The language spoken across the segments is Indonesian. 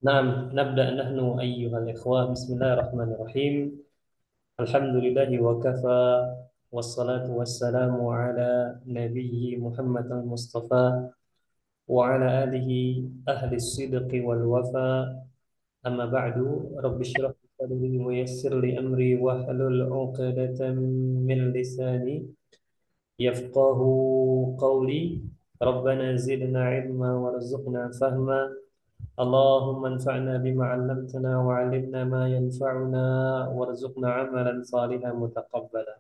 نعم. نبدأ نحن أيها الإخوة. بسم الله الرحمن الرحيم. الحمد لله وكفى، والصلاة والسلام على نبي محمد المصطفى وعلى آله أهل الصدق والوفاء. أما بعد، رب اشرح لي صدري ويسر لي أمري واحلل عقدة من لساني يفقه قولي. ربنا زدنا علما وارزقنا فهما. اللهم انفعنا بما علمتنا وعلمنا ما ينفعنا وارزقنا عملا صالحا متقبلا.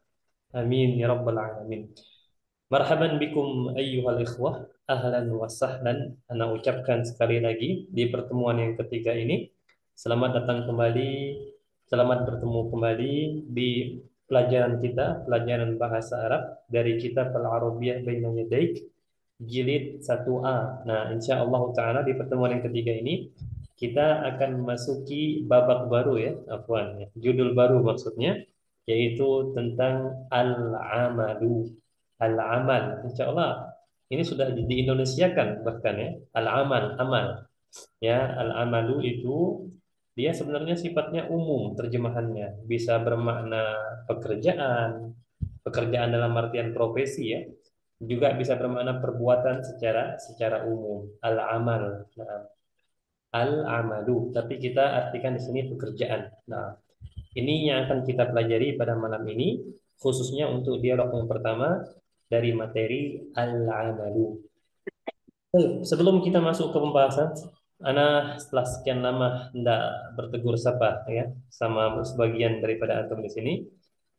آمين يا رب العالمين. Marhaban bikum ayyuhal ikhwah, ahlan wa sahlan. Ana ucapkan sekali lagi di pertemuan yang ketiga ini. Selamat datang kembali, selamat bertemu kembali di pelajaran kita, pelajaran bahasa Arab dari kitab Al-Arabiyyah Baina Yadaik, jilid 1A. Nah, insya Allah Ta'ala di pertemuan yang ketiga ini kita akan memasuki babak baru ya, afwan, ya. Judul baru maksudnya, yaitu tentang al-amalu. Al-amal, insya Allah ini sudah di-Indonesiakan bahkan ya, al-amal, amal. Ya, al-amalu itu dia sebenarnya sifatnya umum terjemahannya, bisa bermakna pekerjaan, pekerjaan dalam artian profesi ya, juga bisa bermakna perbuatan secara umum. Al-amal. Nah, al-amalu, tapi kita artikan di sini pekerjaan. Nah, ini yang akan kita pelajari pada malam ini, khususnya untuk dialog yang pertama dari materi al-amalu. Sebelum kita masuk ke pembahasan, Ana setelah sekian lama tidak bertegur sapa ya sama sebagian daripada antum di sini.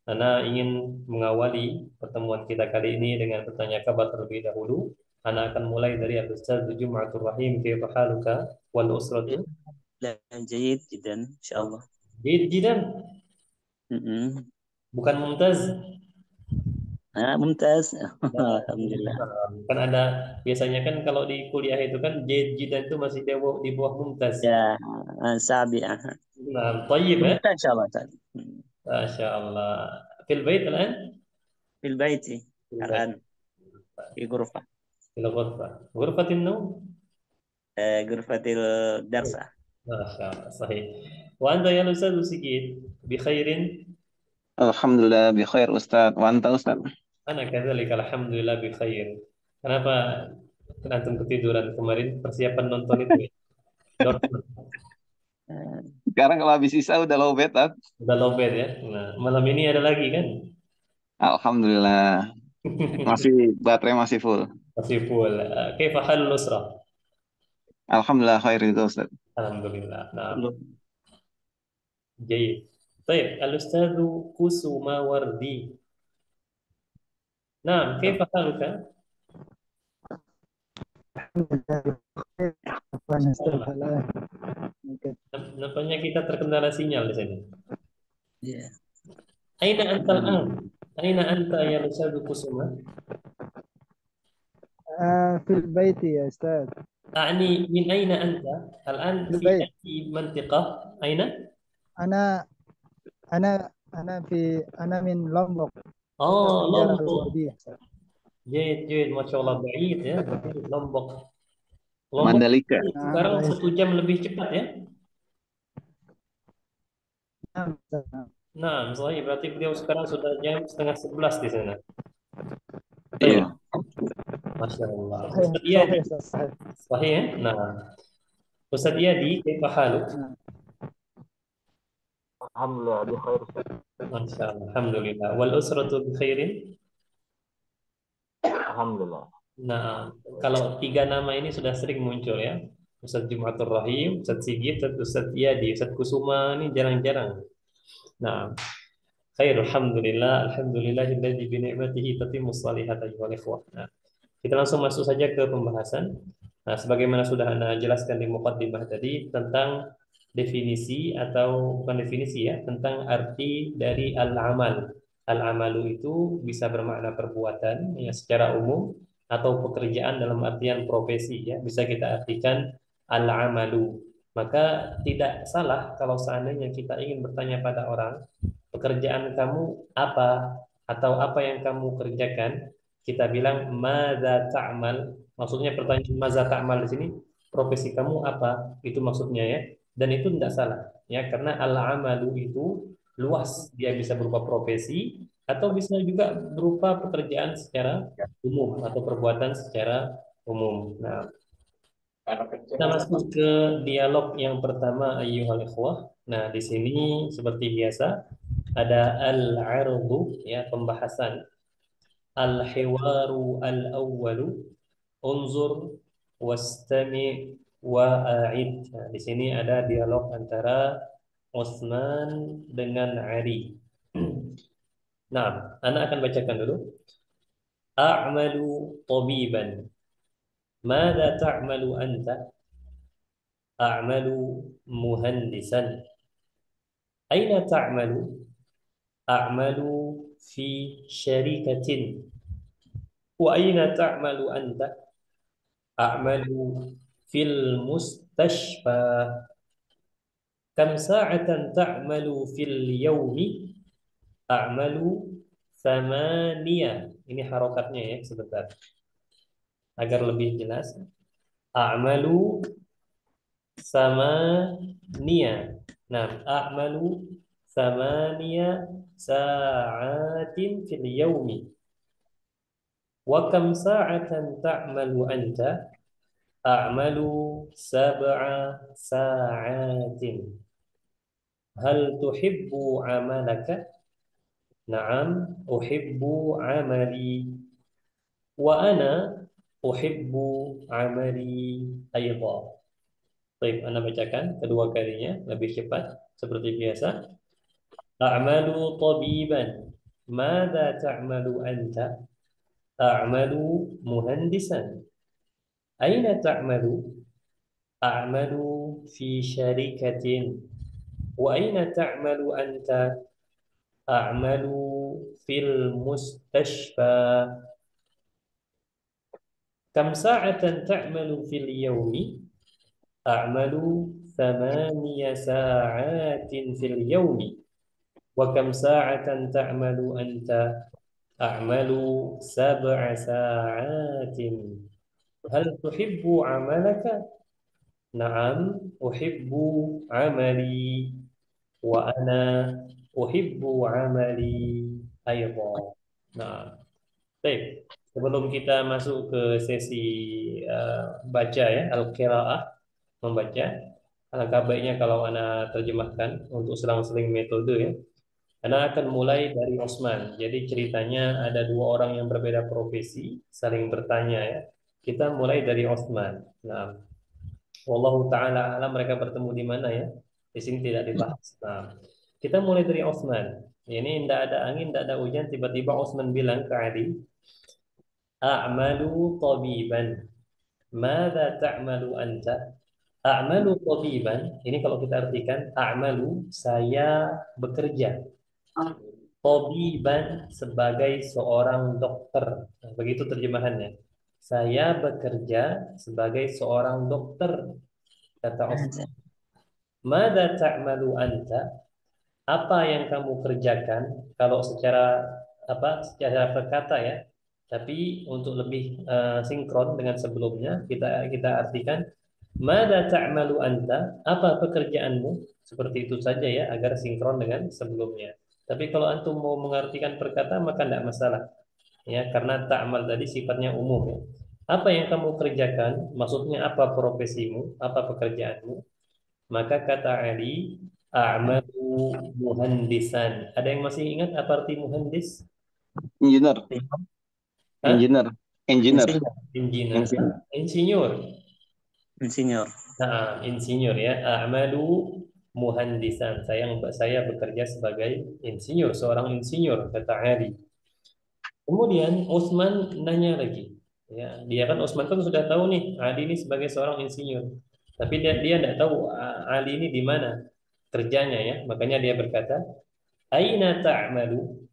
Ana ingin mengawali pertemuan kita kali ini dengan bertanya kabar terlebih dahulu. Ana akan mulai dari Al-Ustaz Jumatul Rahim, kaifa haluka wal usratu? لا جيد جدا إن شاء الله. Jid jidan, م-م. bukan mumtaz. ممتاز. Nah, الحمد لله. kan ada biasanya kan kalau di kuliah itu kan jid jidan itu masih di bawah mumtaz. يا سابعة. Nah, طيب ya. ممتاز إن شاء الله تعالى. Masya Allah. Fil bait الآن? في البيت Fil bait. الآن في غرفة. Fil ghurfah. Ghurfatin naum? غرفة الدرس. Masya Allah. Sahih. Wa anta ya Ustaz Sigit? Bi khairin? Alhamdulillah bi khair Ustaz. Wa anta Ustaz? Ana kadzalika alhamdulillah bi khair. Kenapa antum ketiduran kemarin persiapan nonton itu ya? Dortmund. Sekarang kalau habis Isa udah low bed, Ustaz. Udah lowbat ya. Nah, malam ini ada lagi kan? Alhamdulillah. Masih baterai masih full. Masih full. Kaifa halul usra? Alhamdulillah khair itu Ustaz. Alhamdulillah. Nah, جيد. طيب الأستاذ كسوما وردي. نعم، كيف حالك؟ Nampaknya kita terkendala sinyal di sini. Yeah. Aina anta al-an? Aina anta ya Ustaz Kusuma? في البيت يا أستاذ. أعني من أين أنت؟ الآن في في البيت. أي منطقة؟ أين؟ أنا أنا من لومبوك، الإدارة لومبوك. الغربية. جيد جيد، ما شاء الله بعيد ya, بعيد Lombok. Lombok Mandalika. sekarang baik. 1 jam lebih cepat ya. نعم نعم. Nah, sahih, berarti beliau sekarang sudah jam setengah 11 di sana. Baik, Iya. Masya Allah. صحيح Ustaz Iyadi, صحيح صحيح. sahih ya? Nah, Ustaz Iyadi, kaifa haluk? نعم. Alhamdulillah bi khair Ustaz. Masya Allah, Alhamdulillah. Wal usratu bi khairin. Alhamdulillah. Nah, kalau 3 nama ini sudah sering muncul ya. Ustaz Jumatul Rahim, Ustaz Sigit, Ustaz Iyadi, Ustaz Kusuma ini jarang-jarang. Nah, khair, Alhamdulillah, Alhamdulillahilladzi bi ni'matihi tatimmus shalihat ayyuhal ikhwah. Nah, kita langsung masuk saja ke pembahasan. Nah, sebagaimana sudah Anda jelaskan di muqaddimah tadi tentang definisi atau bukan definisi ya, tentang arti dari al-amal. Al-amalu itu bisa bermakna perbuatan ya secara umum atau pekerjaan dalam artian profesi ya, bisa kita artikan al-amalu. Maka tidak salah kalau seandainya kita ingin bertanya pada orang, pekerjaan kamu apa atau apa yang kamu kerjakan, kita bilang madza ta'mal. Maksudnya pertanyaan madza ta'mal di sini, profesi kamu apa? Itu maksudnya ya. Dan itu tidak salah ya, karena al-amalu itu luas, dia bisa berupa profesi atau bisa juga berupa pekerjaan secara umum atau perbuatan secara umum. Nah, kita masuk ke dialog yang pertama ayyuhal ikhwah. Nah, di sini seperti biasa ada al-'ardu ya, pembahasan. Al-hiwaru al-awwalu unzur wastami wa'id. Nah, di sini ada dialog antara Utsman dengan Ali. Nah, anak akan bacakan dulu. A'malu tabiban. Mada ta'malu anta? A'malu muhandisan. Aina ta'malu? A'malu fi syarikatin. Wa aina ta'malu anta? A'malu fil mustashfa. Kam sa'atan ta'malu fil yawmi? A'malu thamaniya. Ini harokatnya ya, sebentar. Agar lebih jelas. A'malu thamaniya. Nah, a'malu thamaniya sa'atin fil yawmi. Wa kam sa'atan ta'malu anta? A'malu sab'a sa'atin. Hal tuhibbu amalaka? Naam, uhibbu amali. Wa ana uhibbu amali ayda. Baik, ana bacakan kedua kalinya lebih cepat seperti biasa. A'malu tabiban. Mada ta'malu anta? A'malu muhandisan. Aina ta'malu? A'malu fi syarikatin. Wa aina ta'malu anta? A'malu fil mustashfa. Kam sa'atan ta'malu fil yawmi? A'malu thamaniya sa'atin fil yawmi. Wa kam sa'atan ta'malu anta? A'malu sab'a sa'atin. Hal tuhibbu amalaka? Naam, uhibbu amali. Wa ana uhibbu amali ayda. Nah, baik. Sebelum kita masuk ke sesi baca ya, al-qiraah, membaca, alangkah baiknya kalau Ana terjemahkan untuk selang-seling metode ya. Ana akan mulai dari Osman. Jadi ceritanya ada dua orang yang berbeda profesi, saling bertanya ya. Kita mulai dari Osman. Nah, wallahu taala alam mereka bertemu di mana ya? Di sini tidak dibahas. Nah, kita mulai dari Osman. Ini tidak ada angin, tidak ada hujan. Tiba-tiba Osman bilang ke Ali, A'malu tabiban. Mada ta'malu anta? A'malu tabiban. Ini kalau kita artikan, a'malu, saya bekerja. Tabiban sebagai seorang dokter. Nah, begitu terjemahannya. Saya bekerja sebagai seorang dokter. Kata Osman. Mada ta'malu anta? Apa yang kamu kerjakan? Kalau secara secara berkata ya, tapi untuk lebih sinkron dengan sebelumnya kita artikan mada ta'malu anta? Apa pekerjaanmu? Seperti itu saja ya, agar sinkron dengan sebelumnya. Tapi kalau antum mau mengartikan perkata maka tidak masalah ya, karena ta'mal tadi sifatnya umum ya. Apa yang kamu kerjakan? Maksudnya apa profesimu? Apa pekerjaanmu? Maka kata Ali, a'malu muhandisan. Ada yang masih ingat apa arti muhandis? Engineer, Hah? engineer, engineer, Engineer. engineer. Insinyur. Insinyur. Nah, insinyur ya. A'malu muhandisan. Saya bekerja sebagai insinyur, seorang insinyur, kata Ali. Kemudian Utsman nanya lagi. Ya, dia kan Utsman kan sudah tahu nih Ali ini sebagai seorang insinyur. Tapi dia tidak tahu Ali ini di mana kerjanya ya. Makanya dia berkata, "Aina ta'malu?"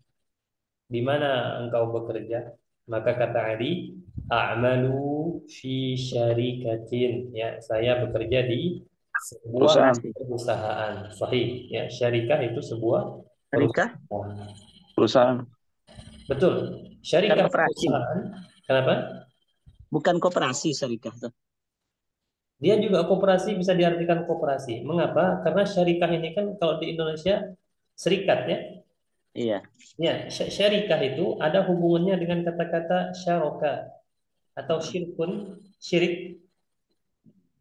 Di mana engkau bekerja? Maka kata Ali, "A'malu fi syarikatin." Ya, saya bekerja di sebuah Perusahaan, perusahaan. Sahih. Ya, syarikah itu sebuah Syarikah? perusahaan. perusahaan. Betul. Bukan Syarikah koperasi. perusahaan. Kenapa? Bukan koperasi syarikah tuh. Dia juga koperasi, bisa diartikan koperasi. Mengapa? Karena syarikah ini kan kalau di Indonesia serikat ya. Iya. Ya, syarikah itu ada hubungannya dengan kata-kata syaraka atau syirkun, syirik.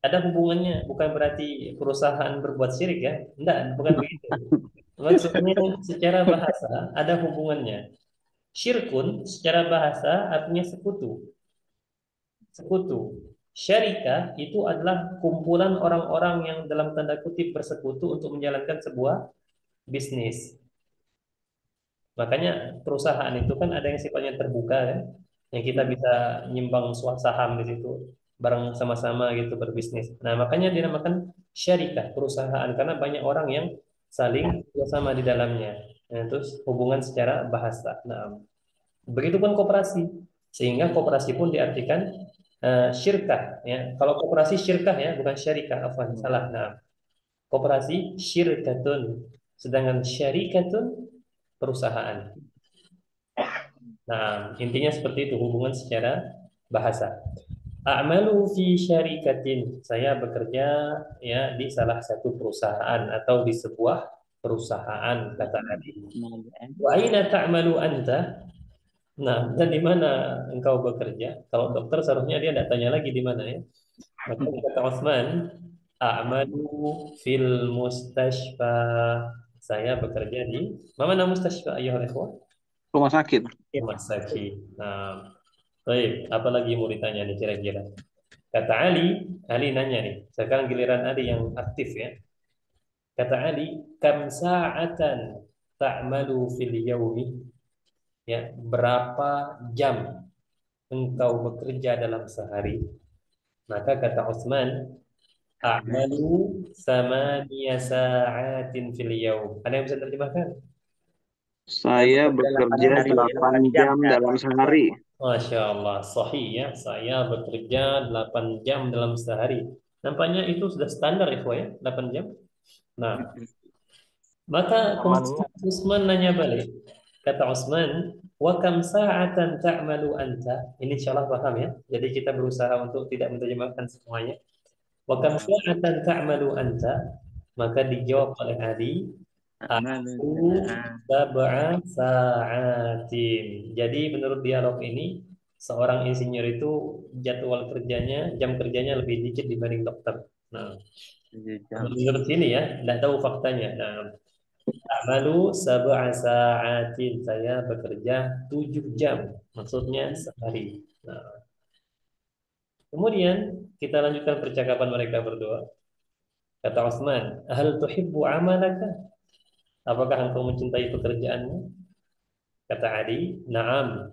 Ada hubungannya, bukan berarti perusahaan berbuat syirik ya. Enggak, bukan begitu. Maksudnya secara bahasa ada hubungannya. Syirkun secara bahasa artinya sekutu. Sekutu. Syarikah itu adalah kumpulan orang-orang yang dalam tanda kutip bersekutu untuk menjalankan sebuah bisnis. Makanya perusahaan itu kan ada yang sifatnya terbuka kan, yang kita bisa nyimbang saham di situ bareng sama-sama gitu berbisnis. Nah, makanya dinamakan syarikah perusahaan karena banyak orang yang saling bersama di dalamnya. Nah, terus hubungan secara bahasa. Nah, begitupun koperasi. Sehingga koperasi pun diartikan syirkah ya. Kalau koperasi syirkah ya, bukan syarikah, afwan, salah. Nah, koperasi syirkatun, sedangkan syarikatun perusahaan. Nah, intinya seperti itu hubungan secara bahasa. A'malu fi syarikatin. Saya bekerja ya di salah satu perusahaan atau di sebuah perusahaan kata Nabi. Wa aina ta'malu anta? Nah, dan di mana engkau bekerja? Kalau dokter seharusnya dia tidak tanya lagi di mana ya. Maka kata Utsman, a'malu fil mustashfa. Saya bekerja di mana mustashfa ayyuhal ikhwah? Rumah sakit. Rumah sakit. Nah, baik, apalagi mau ditanya nih kira-kira? Kata Ali nanya nih. Sekarang giliran Ali yang aktif ya. Kata Ali, kam sa'atan ta'malu fil yaumi? Ya, berapa jam engkau bekerja dalam sehari? Maka kata Utsman, a'malu samaniya sa'atin fil yaum. Ada yang bisa terjemahkan? Saya bekerja 8 jam dalam sehari. Masya Allah, sahih ya. Saya bekerja 8 jam dalam sehari. Nampaknya itu sudah standar ya, 8 jam. Nah, maka Utsman nanya balik. Kata Utsman, wa kam sa'atan ta'malu anta? Ini insyaallah paham ya. Jadi kita berusaha untuk tidak menerjemahkan semuanya. Wa kam sa'atan ta'malu anta? Maka dijawab oleh Ali, aku sab'a sa'atin. Jadi menurut dialog ini, seorang insinyur itu jadwal kerjanya, jam kerjanya lebih dikit dibanding dokter. Nah, menurut sini ya, tidak tahu faktanya. Nah, amalu sab'a sa'atin. Saya bekerja 7 jam. Maksudnya sehari. Nah, kemudian kita lanjutkan percakapan mereka berdua. Kata Utsman, hal tuhibbu amalaka? Apakah engkau mencintai pekerjaanmu? Kata Ali, na'am,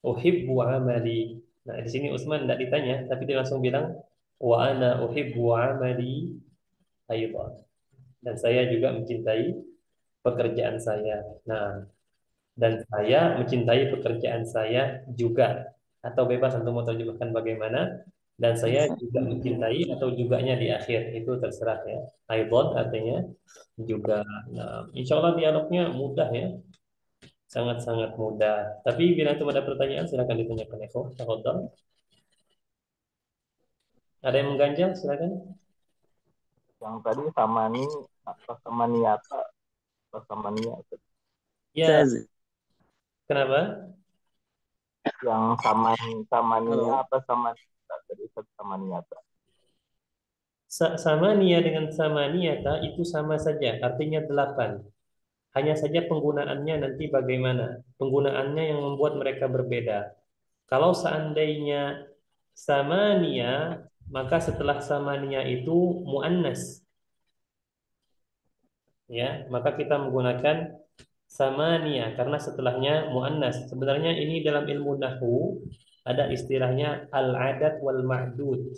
uhibbu amali. Nah, di sini Utsman tidak ditanya, tapi dia langsung bilang, wa ana uhibbu amali aidan. Dan saya juga mencintai pekerjaan saya. Nah, dan saya mencintai pekerjaan saya juga. Atau bebas untuk mau terjemahkan bagaimana. Dan saya juga mencintai atau juganya di akhir. Itu terserah ya. Aidan artinya juga. Nah, insya Allah dialognya mudah ya. Sangat-sangat mudah. Tapi bila itu ada pertanyaan, silakan ditanyakan Eko. Tafadhol. Ada yang mengganjal, silakan. Yang tadi samani apa samaniata apa samaniata? Ya. Kenapa? Yang samania apa samaniata tadi samaniata. Samania dengan samaniata itu sama saja, artinya 8. Hanya saja penggunaannya nanti bagaimana. Penggunaannya yang membuat mereka berbeda. Kalau seandainya samania, maka setelah samania itu muannas. Ya, maka kita menggunakan samania karena setelahnya muannas. Sebenarnya ini dalam ilmu nahwu ada istilahnya al-adat wal ma'dud.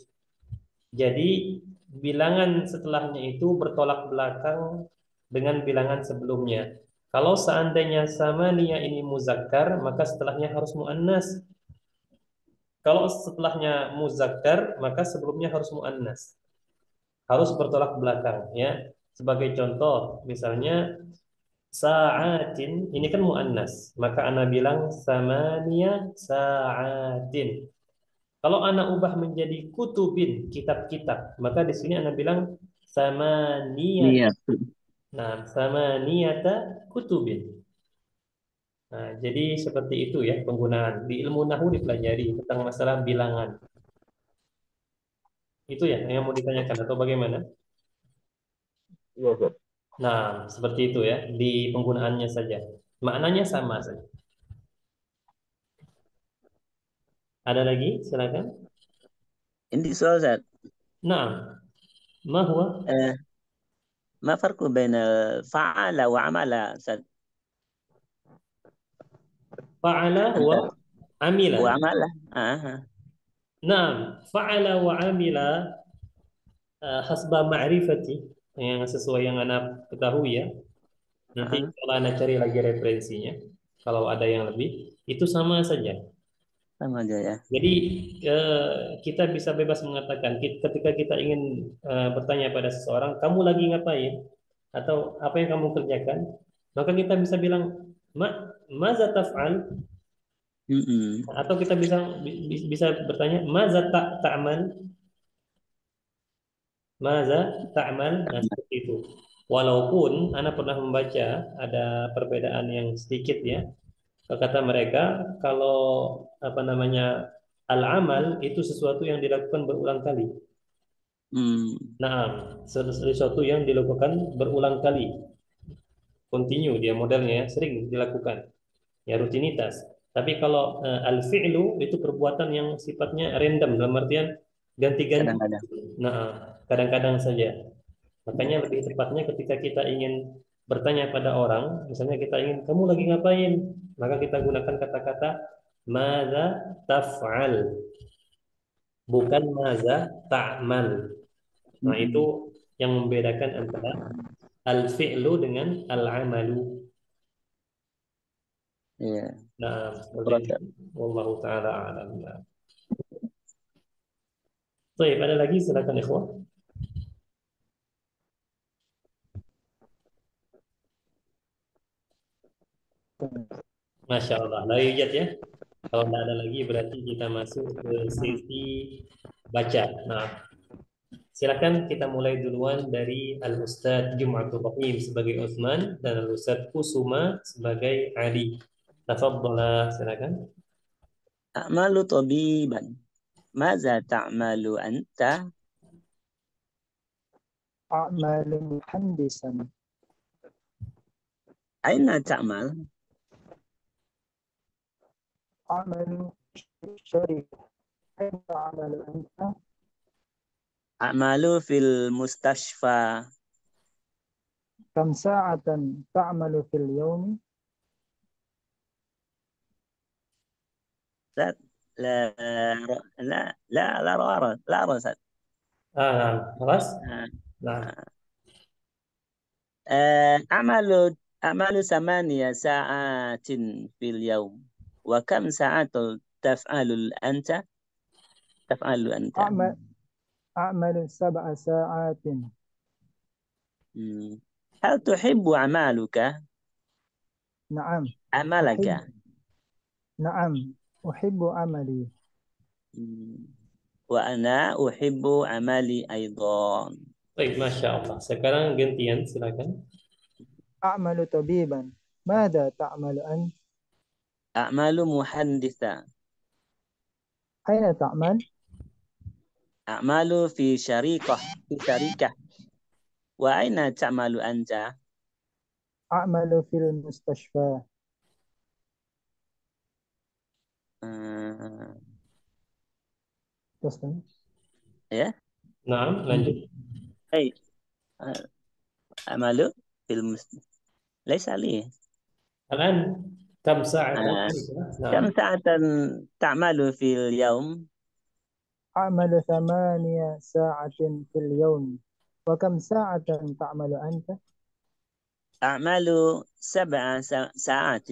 Jadi bilangan setelahnya itu bertolak belakang dengan bilangan sebelumnya. Kalau seandainya samania ini muzakkar, maka setelahnya harus muannas. Kalau setelahnya muzakkar, maka sebelumnya harus muannas. Harus bertolak belakang ya. Sebagai contoh, misalnya sa'atin ini kan muannas, maka ana bilang samania sa'atin. Kalau ana ubah menjadi kutubin, kitab-kitab, maka di sini ana bilang sama niat. Niat. Nah, sama niata kutubin. Nah, jadi seperti itu ya penggunaan. Di ilmu nahu dipelajari tentang masalah bilangan. Itu ya yang mau ditanyakan atau bagaimana? Iya, Ustaz. Nah, seperti itu ya di penggunaannya saja. Maknanya sama saja. Ada lagi? Silakan. Ini soal Ustaz. Nah, ma huwa? ما فرق بين فعل وعمل Ustaz? Fa'ala wa Antara amila. وعمل. Nah, fa'ala wa amila hasba ma'rifati yang sesuai yang anak ketahui ya. Nanti kalau anak cari lagi referensinya, kalau ada yang lebih, itu sama saja. Sama aja ya. Jadi kita bisa bebas mengatakan ketika kita ingin bertanya pada seseorang, kamu lagi ngapain? Atau apa yang kamu kerjakan? Maka kita bisa bilang, maza taf'al? Atau kita bisa bertanya, maza ta'mal? Maza ta'mal? Nah, seperti itu. Walaupun Ana pernah membaca ada perbedaan yang sedikit ya. Kata mereka, kalau apa namanya al-amal itu sesuatu yang dilakukan berulang kali. Nah, sesuatu yang dilakukan berulang kali. Continue dia modelnya sering dilakukan. Ya rutinitas. Tapi kalau al-fi'lu itu perbuatan yang sifatnya random dalam artian ganti-ganti. Kadang-kadang. Nah, kadang-kadang saja. Makanya lebih tepatnya ketika kita ingin bertanya pada orang, misalnya kita ingin, kamu lagi ngapain? Maka kita gunakan kata-kata madza taf'al, bukan madza ta'mal. Nah, itu yang membedakan antara al-fi'lu dengan al-amalu. Iya. Nah, seperti itu. Wallahu ta'ala a'lam. Baik, ada lagi silakan ikhwah. Masya Allah, la yujad ya. Kalau tidak ada lagi berarti kita masuk ke sesi baca. Nah, silakan kita mulai duluan dari Al-Ustadz Jum'atul Rahim sebagai Utsman dan Al-Ustadz Kusuma sebagai Ali. Tafadhalah, silakan. أعمل طبيبا. ماذا تعمل أنت؟ أعمل مهندسا. أين تعمل؟ أعمل في شركة. أين تعمل أنت؟ أعمل في المستشفى. كم ساعة تعمل في اليوم؟ لا لا لا لا لا لا رصد. خلاص. نعم. أعمل 8 ساعات في اليوم. وكم ساعة تفعل أنت؟ أعمل 7 ساعات. هل تحب أعمالك؟ نعم. عملك. نعم أحب عملي. وأنا أحب عملي أيضا. Baik, Masya Allah. Sekarang gantian, silakan. أعمل طبيبا. ماذا تعمل أنت؟ أعمل مهندسا. أين تعمل؟ أعمل في شركة. وأين تعمل أنت؟ أعمل في المستشفى. Ya. Nah, lanjut. أعمل في ليس لي. الآن كم ساعة؟ كم ساعة تعمل في اليوم؟ أعمل 8 ساعات في اليوم. وكم ساعة تعمل أنت؟ أعمل 7 ساعات.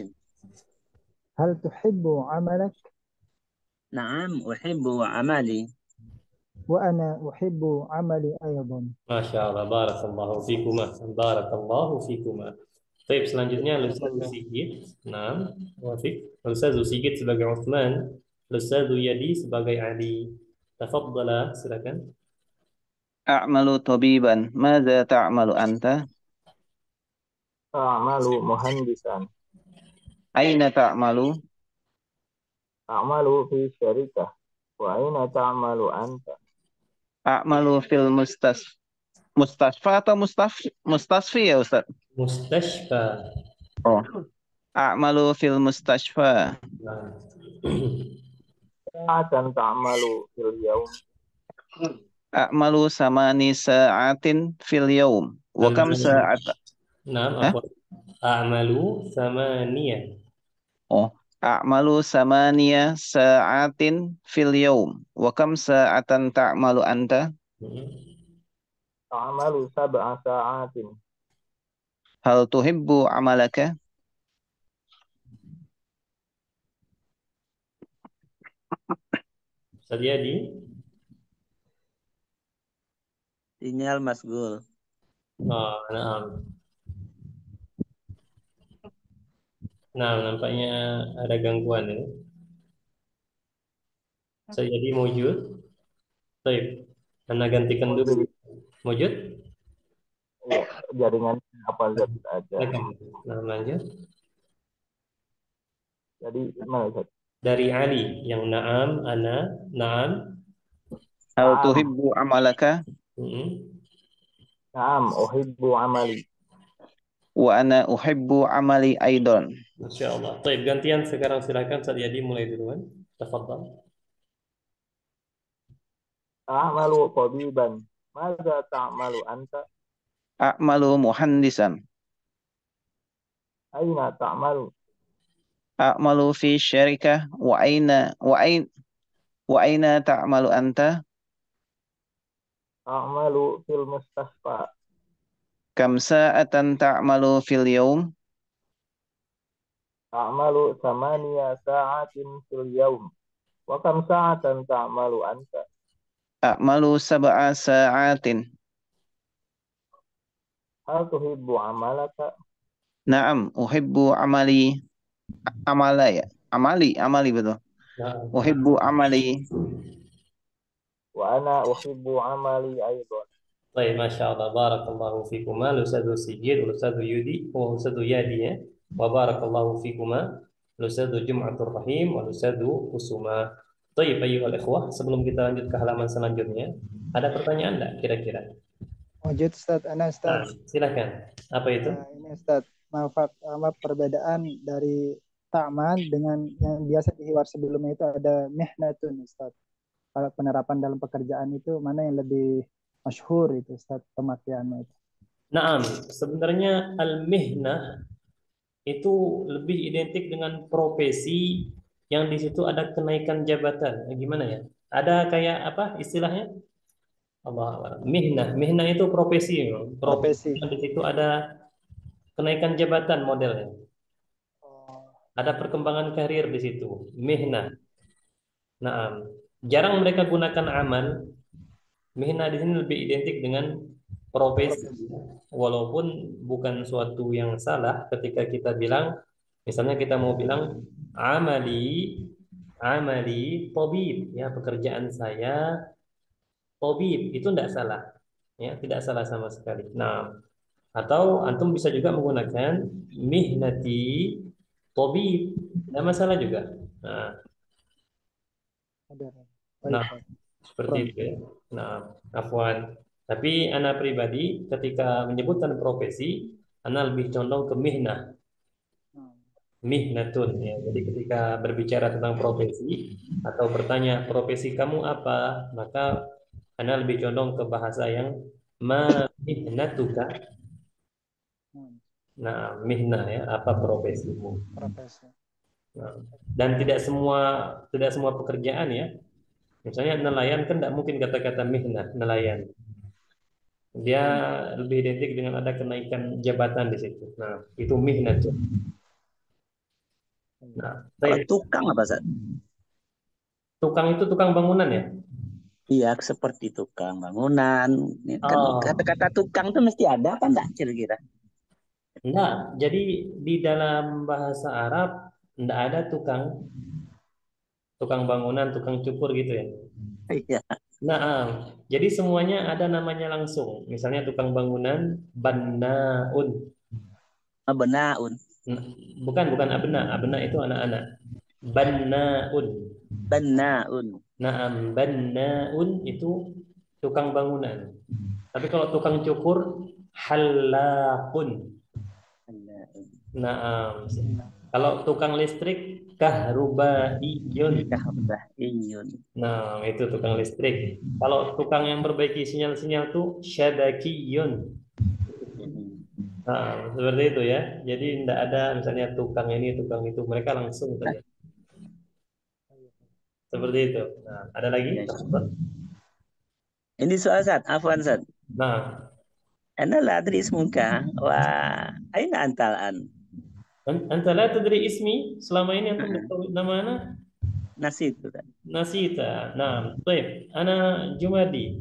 هل تحب عملك؟ نعم أحب عملي. وأنا أحب عملي أيضا. Masya Allah, barakallahu fikuma, barakallahu fikuma. Baik, selanjutnya Ustaz Sigit. Nah, Wafik, Ustaz Sigit sebagai Utsman Ustadz Yadi sebagai Ali. Tafadhala, silakan. A'malu tabiban. Madza ta'malu anta? أعمل مهندسا. Aina ta'malu? أعمل في شركة. وأين تعمل أنت؟ A'malu fil mustasfa atau mustasfi ya Ustaz? Mustashfa. Oh. A'malu fil mustasfa. Nah. ساعة تعمل في اليوم. A'malu samani sa'atin fil yaum. Wa kam sa'at? Nah, Hah? apa? A'malu thamaniyah. Oh. A'malu samaniya sa'atin fil yaum. Wa kam sa'atan ta'malu anta? أعمل 7 ساعات. Hal tuhibbu amalaka? Ustadz Yadi. Sinyal Mas Gul. Oh, nah, nampaknya ada gangguan ini. Saya jadi mujud. Baik, Anda gantikan dulu. Mujud? Iya, jaringan apa Zat ada. Nah, lanjut. Jadi mana Zat? Dari Ali yang na'am, ana, na'am. Hal Naam. tuhibbu amalaka? Naam, uhibbu amali. Wa ana uhibbu amali aidan. Masya Allah. Baik, gantian sekarang silakan Ustadz Yadi mulai duluan. Tafadhal. A'malu tabiban. Madza ta'malu anta? A'malu muhandisan. Aina ta'malu? A'malu fi syarikah wa aina ta'malu anta? A'malu fil mustasfa. Kam sa'atan ta'malu fil yaum? A'malu 8 sa'atin fil yaum. Wa kam sa'atan ta'malu anta? A'malu sab'a sa'atin. Hal tuhibbu amalaka? Na'am, uhibbu amali betul. Uhibbu amali. Wa ana uhibbu amali aidan. Baik, Masya Allah. Barakallahu fikuma. Ustadz Sigit, Ustadz Yudi, Ustadz Yadi ya. Wa barakallahu fikuma. Ustadz Jum'atul Rahim, Ustadz Usuma. Baik, ayyuhal ikhwah. Sebelum kita lanjut ke halaman selanjutnya, ada pertanyaan enggak kira-kira? Wujud Ustaz, ana Nah, Ustaz. silakan. Apa itu? Ini Ustaz, maaf perbedaan dari ta'man dengan yang biasa di hiwar sebelumnya itu ada mihnatun Ustaz. Kalau penerapan dalam pekerjaan itu mana yang lebih masyhur itu Ustaz pemakaiannya itu? Naam, sebenarnya al-mihnah itu lebih identik dengan profesi yang di situ ada kenaikan jabatan. Gimana ya? Ada kayak apa istilahnya? Allah, mihnah itu profesi, profesi yang di situ ada kenaikan jabatan modelnya. Ada perkembangan karir di situ, mihnah. Naam, jarang mereka gunakan amal. Mihnah di sini lebih identik dengan profesi, walaupun bukan suatu yang salah ketika kita bilang, misalnya kita mau bilang amali, amali tabib, ya pekerjaan saya tabib, itu tidak salah, ya tidak salah sama sekali. Nah, atau antum bisa juga menggunakan mihnati tabib, tidak masalah juga. Nah, Ada. nah Baik. seperti itu ya. Nah, afwan. Tapi anak pribadi ketika menyebutkan profesi, anak lebih condong ke mihnah. Mihnatun ya. Jadi ketika berbicara tentang profesi atau bertanya profesi kamu apa, maka anak lebih condong ke bahasa yang ma mihnatuka. Nah, mihnah ya, apa profesimu? Profesi. Nah, dan tidak semua pekerjaan ya. Misalnya nelayan kan tidak mungkin kata-kata mihnah nelayan. Dia lebih identik dengan ada kenaikan jabatan di situ. Nah, itu mihnatun. Nah, Kalau tukang apa, Ustaz? tukang itu tukang bangunan ya? Iya, seperti tukang bangunan. Kan kata-kata tukang itu mesti ada kan enggak kira-kira? Enggak. Jadi di dalam bahasa Arab enggak ada tukang. tukang bangunan, tukang cukur gitu ya. Iya. Nah, jadi semuanya ada namanya langsung. Misalnya tukang bangunan, bannaun. Benaun. Nah, bukan abna. Abna itu anak-anak. Bannaun. Benaun. Naam, bannaun itu tukang bangunan. Tapi kalau tukang cukur, halaqun. Naam. Kalau tukang listrik, kahrubaiyun. Iyun. Nah, itu tukang listrik. Kalau tukang yang perbaiki sinyal-sinyal tuh syabakiyun. Nah, seperti itu ya. Jadi tidak ada misalnya tukang ini, tukang itu. Mereka langsung saja. Seperti itu. Nah, ada lagi? Ya. Ini soal Sat, afwan Sat. Nah, Ana la adri ismuka wa aina antalan. anta la tadri ismi, selama ini antum Heeh. tahu nama ana? Nasi itu kan. Nasita. Nah, baik. Ana Jumadi.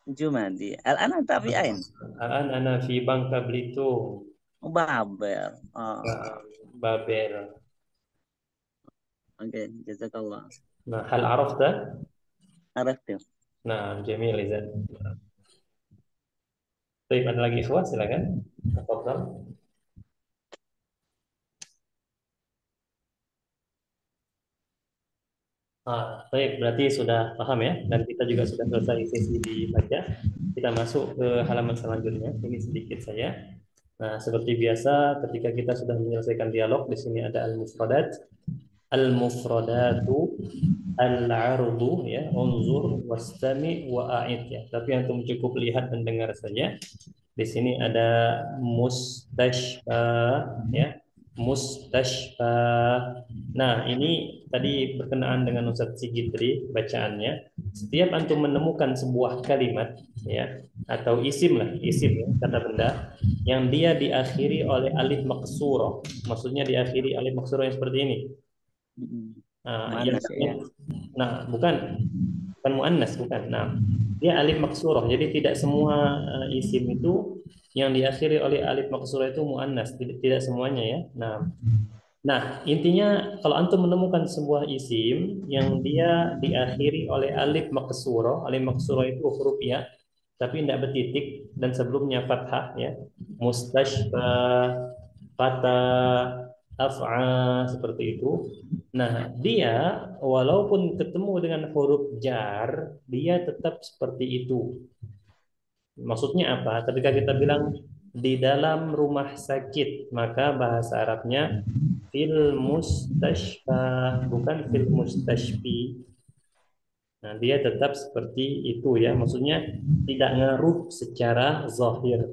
Jumadi. Al-ana tapi ain. An ana fi Bangka Belitung. Babel. Oh, Nah, Babel. oke, jazakallah. Nah, hal arafta? Araftu. Nah, jamil izan. Baik, ada lagi ikhwah, silakan. Tafadhal. Baik, berarti sudah paham ya, dan kita juga sudah selesai sesi dibaca. Kita masuk ke halaman selanjutnya. Ini sedikit saja. Nah, seperti biasa, ketika kita sudah menyelesaikan dialog, di sini ada al-mufradat, al-mufradatu, al-ardu, ya, unzur, wastami, wa'id, ya. Tapi antum cukup lihat dan dengar saja. Di sini ada mustashfa, ya, mustashfa. Nah, ini tadi berkenaan dengan Ustadz Sigit tadi bacaannya. Setiap antum menemukan sebuah kalimat, ya, atau isim lah, isim ya, kata benda yang dia diakhiri oleh alif maksurah, maksudnya diakhiri alif maksurah yang seperti ini. Nah, Muannas ya. Nah, bukan muannas, bukan. Nah, dia alif maksurah. Jadi tidak semua isim itu yang diakhiri oleh alif maksurah itu muannas, tidak semuanya ya. Nah, intinya kalau antum menemukan sebuah isim yang dia diakhiri oleh alif maksurah itu huruf ya, tapi tidak bertitik dan sebelumnya fathah ya. Mustashfa, fata, af'a, seperti itu. Nah, dia walaupun ketemu dengan huruf jar, dia tetap seperti itu. Maksudnya apa? Ketika kita bilang di dalam rumah sakit, maka bahasa Arabnya fil mustashfa, bukan fil mustashfi. Nah, dia tetap seperti itu ya. Maksudnya tidak ngaruh secara zahir.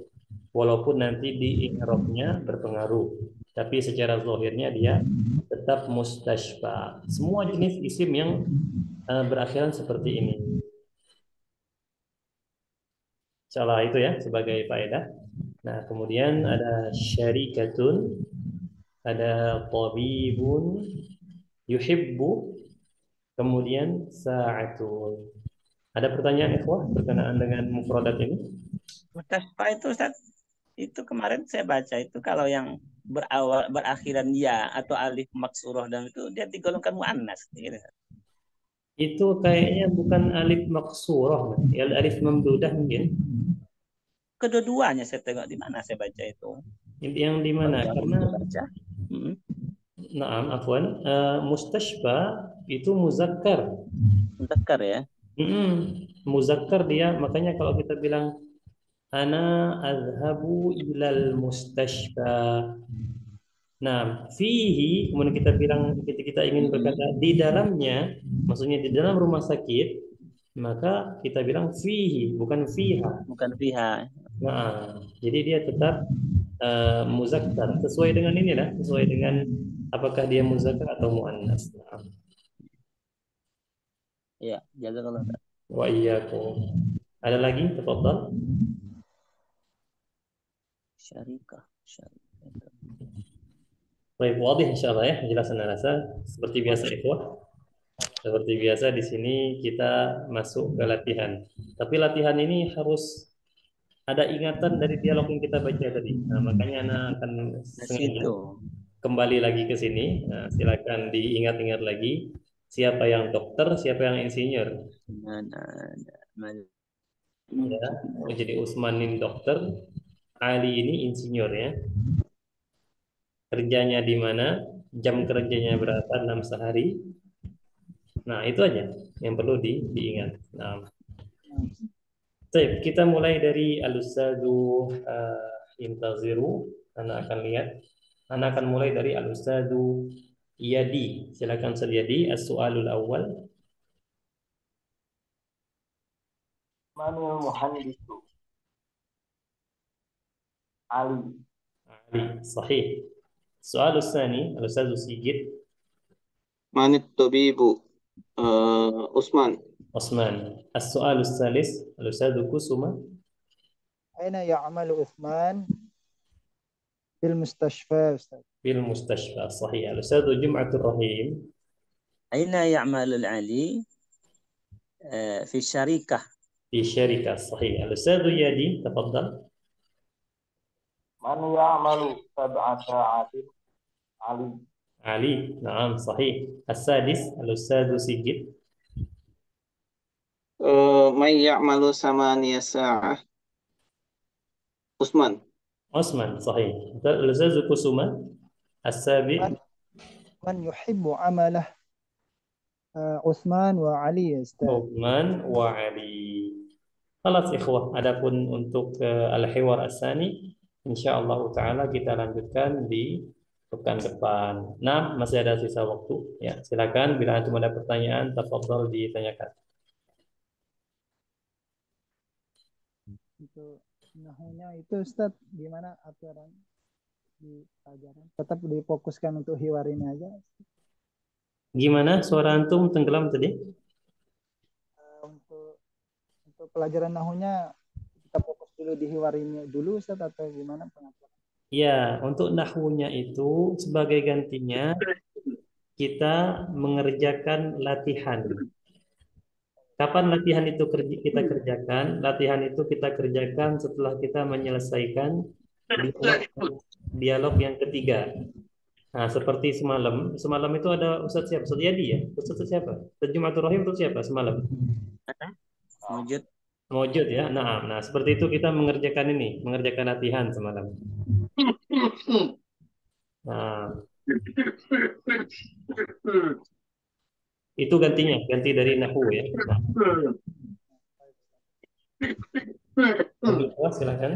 Walaupun nanti di i'rabnya berpengaruh. Tapi secara zahirnya dia tetap mustashfa. Semua jenis isim yang berakhiran seperti ini. Insyaallah itu ya sebagai faedah. Nah, kemudian ada syarikatun, ada tabibun, yuhibbu, kemudian sa'atun. Ada pertanyaan ikhwah berkenaan dengan mufradat ini? Mustashfa itu Ustaz, itu kemarin saya baca itu kalau yang berakhiran ya atau alif maksurah dan itu dia digolongkan muannas gitu. Itu kayaknya bukan alif maksurah, ya alif mamdudah mungkin. Kedua-duanya saya tengok di mana saya baca itu. Yang di mana? Karena baca. Naam, afwan. Mustashfa itu muzakkar. Muzakkar ya. Muzakkar dia, makanya kalau kita bilang ana azhabu ilal mustashfa. Nah, fihi, kemudian kita bilang kita ingin berkata di dalamnya, maksudnya di dalam rumah sakit, maka kita bilang fihi, bukan fiha. Bukan fiha. Nah, jadi dia tetap muzakkar sesuai dengan ini lah, sesuai dengan apakah dia muzakkar atau muannas. Nah. Ya, jazakallah. Wa iyyakum. Ada lagi? Tafadhal. Syarikah. Baik, wadih insyaallah ya, penjelasan rasa seperti biasa ikhwah. Seperti biasa di sini kita masuk ke latihan. Tapi latihan ini harus ada ingatan dari dialog yang kita baca tadi. Nah, makanya Ana akan sengaja kembali lagi ke sini. Nah, silakan diingat-ingat lagi Siapa yang dokter, siapa yang insinyur? Ya, jadi Utsman ini dokter, Ali ini insinyur ya. Kerjanya di mana? Jam kerjanya berapa dalam sehari? Nah, itu aja yang perlu diingat. Nah, baik, kita mulai dari Al-Ustadu Intaziru. Anda akan lihat. Anda akan mulai dari Al-Ustadu Yadi. Silakan Ustaz Yadi. As-su'alul awal. Manil muhandisu. Ali. Ali. Sahih. Soal Ustani, Al-Ustadu Sigit. Manit tabibu Usman. Osman. As-su'alu salis, Al-Ustadu Kusuma. Aina ya'malu Uthman fil mustashfa Ustaz? Bil Mustashfa. Sahih. Al-Ustadu Jum'atul Rahim. أين يعمل العلي في الشركة Di Syarikah. Sahih. Al-Ustadu Yadi. Tafadhal. Man ya'malu sab'a sa'atin. Ali. Ali. Naam. Sahih. As-sadis, Al-Ustadu Sigit. Man ya'malu samaniya sa'ah. Usman. Osman. Sahih. Al-Ustadu Kusuma. As-sabi. Man yuhibbu amalah Uthman wa Ali ya Ustaz. Uthman wa Ali. Khalas ikhwah. Adapun untuk al-hiwar as-sani, insyaallah taala kita lanjutkan di pekan depan. Nah, masih ada sisa waktu. Ya, silakan bila antum ada pertanyaan, tafadhol ditanyakan. Untuk nahunya itu Ustaz gimana aturan di pelajaran? Tetap difokuskan untuk hiwar ini aja. Gimana suara antum tenggelam tadi? Untuk pelajaran nahunya kita fokus dulu di hiwar ini dulu Ustaz atau gimana pengaturan? Ya, untuk nahwunya itu sebagai gantinya kita mengerjakan latihan. Kapan latihan itu kita kerjakan? Latihan itu kita kerjakan setelah kita menyelesaikan dialog yang ketiga. Nah, seperti semalam. Semalam itu ada Ustadz siapa? Ustadz Yadi ya? Ustadz siapa? Ustadz Jumatur Rahim itu siapa semalam? موجود Mewujud ya. Nah, seperti itu kita mengerjakan ini, mengerjakan latihan semalam. Nah, itu gantinya, ganti dari nahwu ya. Nah, silakan.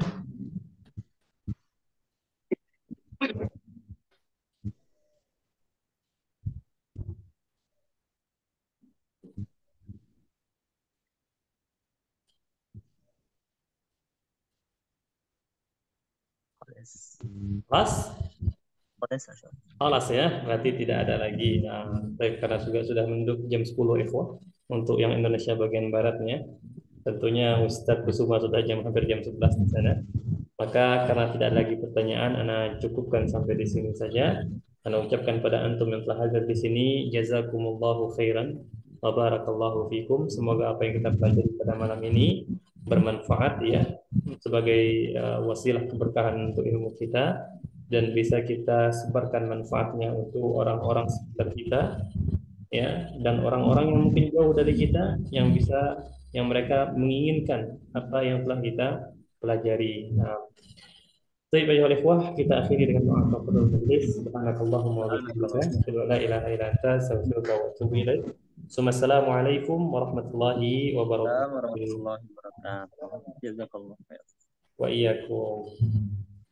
Pas? Alas ya, berarti tidak ada lagi. Nah, baik, karena sudah menduk jam 10 ikhwah untuk yang Indonesia bagian baratnya. Tentunya Ustadz Kusuma sudah hampir jam 11 di sana. Maka karena tidak lagi pertanyaan, Ana cukupkan sampai di sini saja. Ana ucapkan pada antum yang telah hadir di sini, jazakumullahu khairan wa barakallahu fikum. Semoga apa yang kita pelajari pada malam ini bermanfaat ya, sebagai wasilah keberkahan untuk ilmu kita, dan bisa kita sebarkan manfaatnya untuk orang-orang sekitar kita ya, dan orang-orang yang mungkin jauh dari kita yang mereka menginginkan apa yang telah kita pelajari. Nah, baik ayuhal ikhwah, kita akhiri dengan doa kafaratul majlis. Subhanakallahumma wa bihamdika, asyhadu an la ilaha illa anta, astaghfiruka wa atubu ilaik. Assalamualaikum warahmatullahi wabarakatuh. warahmatullahi wabarakatuh. Jazakallah khair. Wa iyyakum.